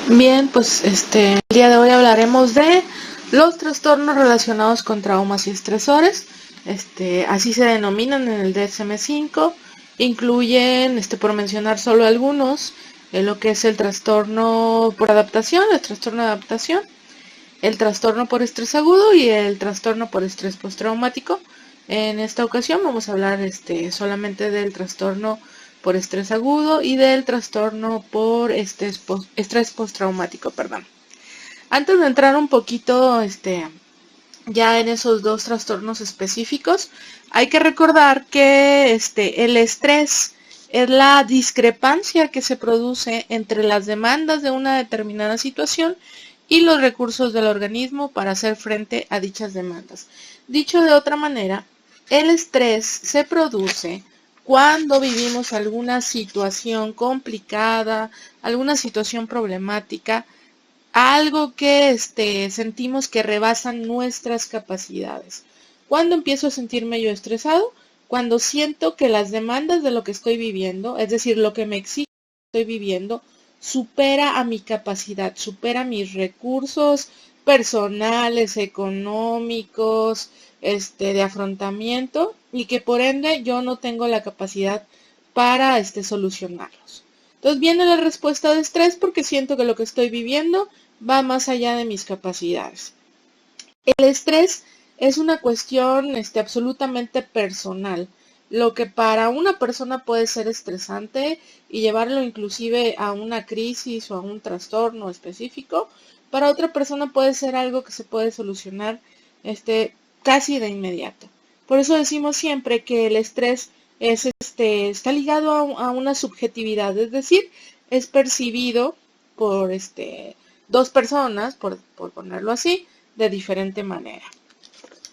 Bien, pues el día de hoy hablaremos de los trastornos relacionados con traumas y estresores. Así se denominan en el DSM-5. Incluyen, por mencionar solo algunos, lo que es el trastorno por adaptación, el trastorno de adaptación, el trastorno por estrés agudo y el trastorno por estrés postraumático. En esta ocasión vamos a hablar solamente del trastorno por estrés agudo y del trastorno por estrés postraumático, perdón. Antes de entrar un poquito ya en esos dos trastornos específicos, hay que recordar que el estrés es la discrepancia que se produce entre las demandas de una determinada situación y los recursos del organismo para hacer frente a dichas demandas. Dicho de otra manera, el estrés se produce cuando vivimos alguna situación complicada, alguna situación problemática, algo que sentimos que rebasan nuestras capacidades. ¿Cuándo empiezo a sentirme yo estresado? Cuando siento que las demandas de lo que estoy viviendo, es decir, lo que me exige lo que estoy viviendo, supera a mi capacidad, supera mis recursos personales, económicos, de afrontamiento, y que por ende yo no tengo la capacidad para solucionarlos. Entonces viene la respuesta de estrés porque siento que lo que estoy viviendo va más allá de mis capacidades. El estrés es una cuestión absolutamente personal. Lo que para una persona puede ser estresante y llevarlo inclusive a una crisis o a un trastorno específico, para otra persona puede ser algo que se puede solucionar casi de inmediato. Por eso decimos siempre que el estrés está ligado a una subjetividad, es decir, es percibido por dos personas, por ponerlo así, de diferente manera.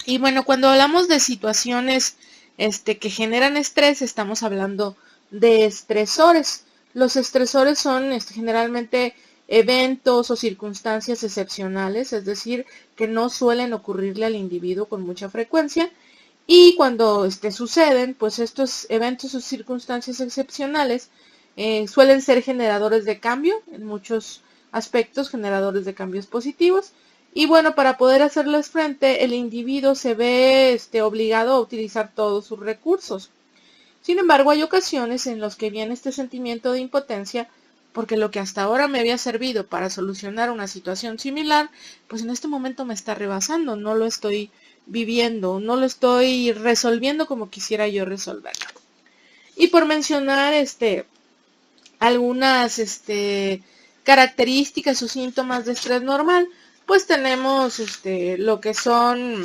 Y bueno, cuando hablamos de situaciones que generan estrés, estamos hablando de estresores. Los estresores son generalmente eventos o circunstancias excepcionales, es decir, que no suelen ocurrirle al individuo con mucha frecuencia. Y cuando suceden, pues estos eventos o circunstancias excepcionales suelen ser generadores de cambio, en muchos aspectos generadores de cambios positivos. Y bueno, para poder hacerles frente, el individuo se ve obligado a utilizar todos sus recursos. Sin embargo, hay ocasiones en las que viene este sentimiento de impotencia porque lo que hasta ahora me había servido para solucionar una situación similar, pues en este momento me está rebasando, no lo estoy viviendo, no lo estoy resolviendo como quisiera yo resolverlo. Y por mencionar algunas características o síntomas de estrés normal, pues tenemos lo que son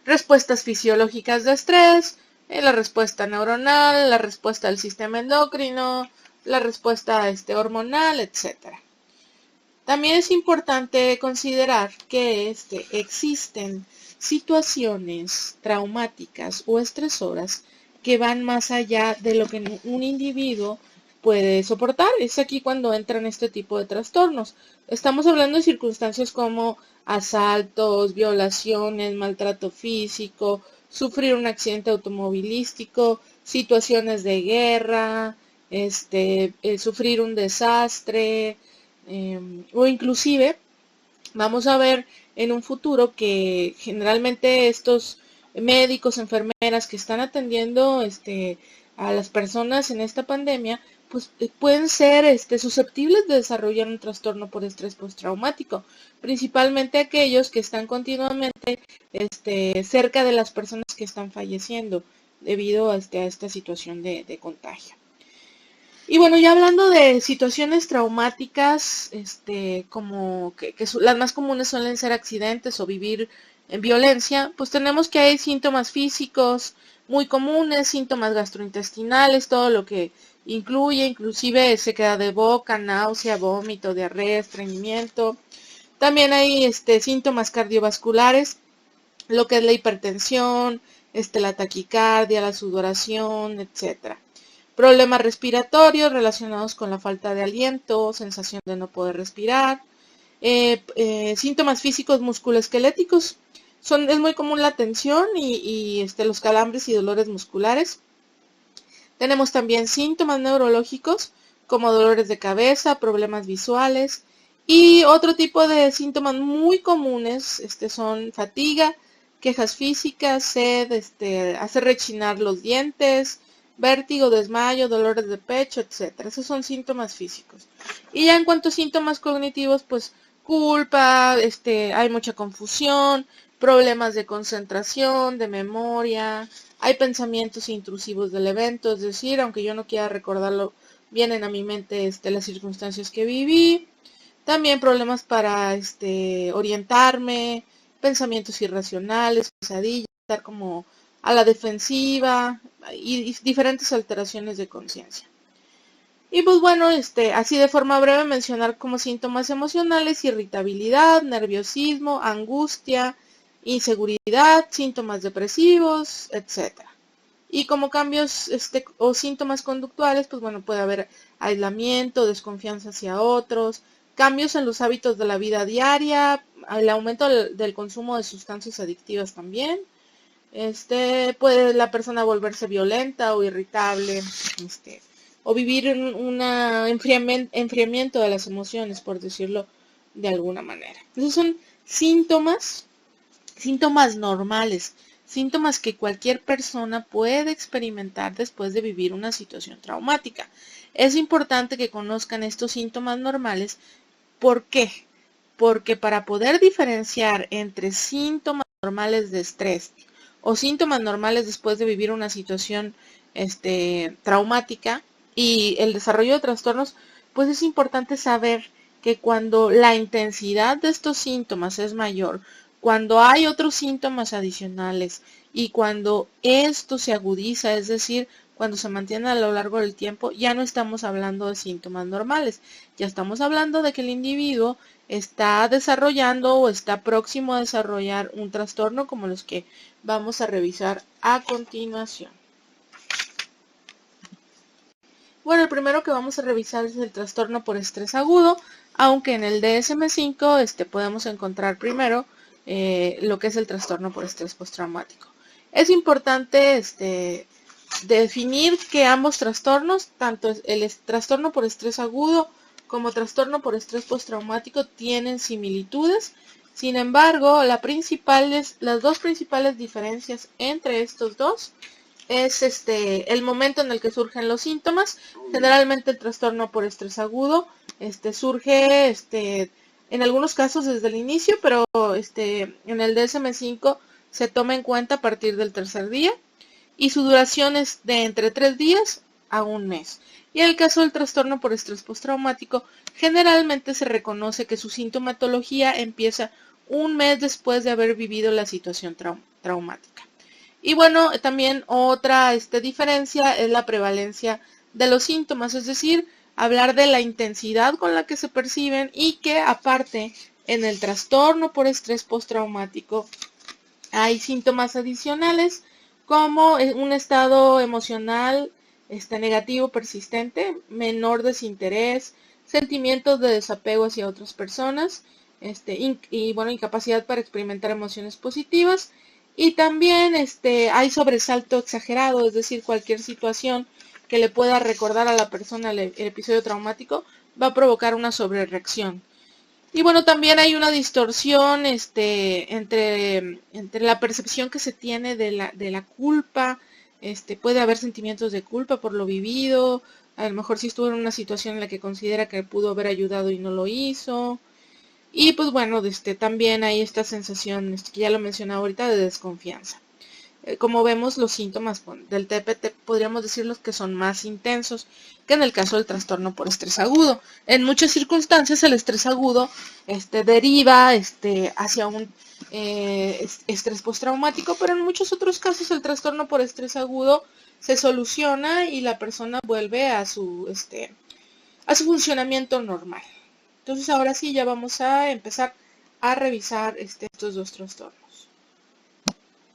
respuestas fisiológicas de estrés, la respuesta neuronal, la respuesta del sistema endocrino, la respuesta hormonal, etcétera. También es importante considerar que existen situaciones traumáticas o estresoras que van más allá de lo que un individuo puede soportar. Es aquí cuando entran este tipo de trastornos. Estamos hablando de circunstancias como asaltos, violaciones, maltrato físico, sufrir un accidente automovilístico, situaciones de guerra, sufrir un desastre, o inclusive vamos a ver en un futuro que generalmente estos médicos, enfermeras que están atendiendo a las personas en esta pandemia, pues pueden ser susceptibles de desarrollar un trastorno por estrés postraumático, principalmente aquellos que están continuamente cerca de las personas que están falleciendo debido a esta situación de contagio. Y bueno, ya hablando de situaciones traumáticas, como que las más comunes suelen ser accidentes o vivir en violencia, pues tenemos que hay síntomas físicos muy comunes, síntomas gastrointestinales, todo lo que incluye, inclusive sequedad de boca, náusea, vómito, diarrea, estreñimiento. También hay síntomas cardiovasculares, lo que es la hipertensión, la taquicardia, la sudoración, etcétera. Problemas respiratorios relacionados con la falta de aliento, sensación de no poder respirar, síntomas físicos musculoesqueléticos. Es muy común la tensión y los calambres y dolores musculares. Tenemos también síntomas neurológicos como dolores de cabeza, problemas visuales Y otro tipo de síntomas muy comunes son fatiga, quejas físicas, sed, hacer rechinar los dientes, vértigo, desmayo, dolores de pecho, etcétera. Esos son síntomas físicos. Y ya en cuanto a síntomas cognitivos, pues culpa, hay mucha confusión, problemas de concentración, de memoria, hay pensamientos intrusivos del evento, es decir, aunque yo no quiera recordarlo, vienen a mi mente las circunstancias que viví. También problemas para orientarme, pensamientos irracionales, pesadillas, estar como a la defensiva y diferentes alteraciones de conciencia. Y pues bueno, así de forma breve mencionar como síntomas emocionales: irritabilidad, nerviosismo, angustia, inseguridad, síntomas depresivos, etc. Y como cambios o síntomas conductuales, pues bueno, puede haber aislamiento, desconfianza hacia otros, cambios en los hábitos de la vida diaria, el aumento del consumo de sustancias adictivas también. Puede la persona volverse violenta o irritable, o vivir un enfriamiento de las emociones, por decirlo de alguna manera. Esos son síntomas normales, síntomas que cualquier persona puede experimentar después de vivir una situación traumática. Es importante que conozcan estos síntomas normales. ¿Por qué? Porque para poder diferenciar entre síntomas normales de estrés o síntomas normales después de vivir una situación traumática y el desarrollo de trastornos, pues es importante saber que cuando la intensidad de estos síntomas es mayor, cuando hay otros síntomas adicionales y cuando esto se agudiza, es decir, cuando se mantiene a lo largo del tiempo, ya no estamos hablando de síntomas normales, ya estamos hablando de que el individuo está desarrollando o está próximo a desarrollar un trastorno como los que vamos a revisar a continuación. Bueno, el primero que vamos a revisar es el trastorno por estrés agudo, aunque en el DSM-5 podemos encontrar primero lo que es el trastorno por estrés postraumático. Es importante definir que ambos trastornos, tanto el trastorno por estrés agudo como trastorno por estrés postraumático, tienen similitudes. Sin embargo, las dos principales diferencias entre estos dos es el momento en el que surgen los síntomas. Generalmente el trastorno por estrés agudo surge en algunos casos desde el inicio, pero en el DSM-5 se toma en cuenta a partir del tercer día y su duración es de entre 3 días a un mes. Y en el caso del trastorno por estrés postraumático, generalmente se reconoce que su sintomatología empieza un mes después de haber vivido la situación traumática. Y bueno, también otra diferencia es la prevalencia de los síntomas, es decir, hablar de la intensidad con la que se perciben y que aparte en el trastorno por estrés postraumático hay síntomas adicionales como un estado emocional negativo persistente, menor desinterés, sentimientos de desapego hacia otras personas, y bueno, incapacidad para experimentar emociones positivas. Y también hay sobresalto exagerado, es decir, cualquier situación que le pueda recordar a la persona el episodio traumático va a provocar una sobrereacción. Y bueno, también hay una distorsión entre la percepción que se tiene de la culpa. Puede haber sentimientos de culpa por lo vivido. A lo mejor si estuvo en una situación en la que considera que pudo haber ayudado y no lo hizo. Y pues bueno, también hay esta sensación, que ya lo mencionaba ahorita, de desconfianza. Como vemos, los síntomas del TPT podríamos decir los que son más intensos que en el caso del trastorno por estrés agudo. En muchas circunstancias el estrés agudo deriva hacia un estrés postraumático, pero en muchos otros casos el trastorno por estrés agudo se soluciona y la persona vuelve a su funcionamiento normal. Entonces ahora sí ya vamos a empezar a revisar estos dos trastornos.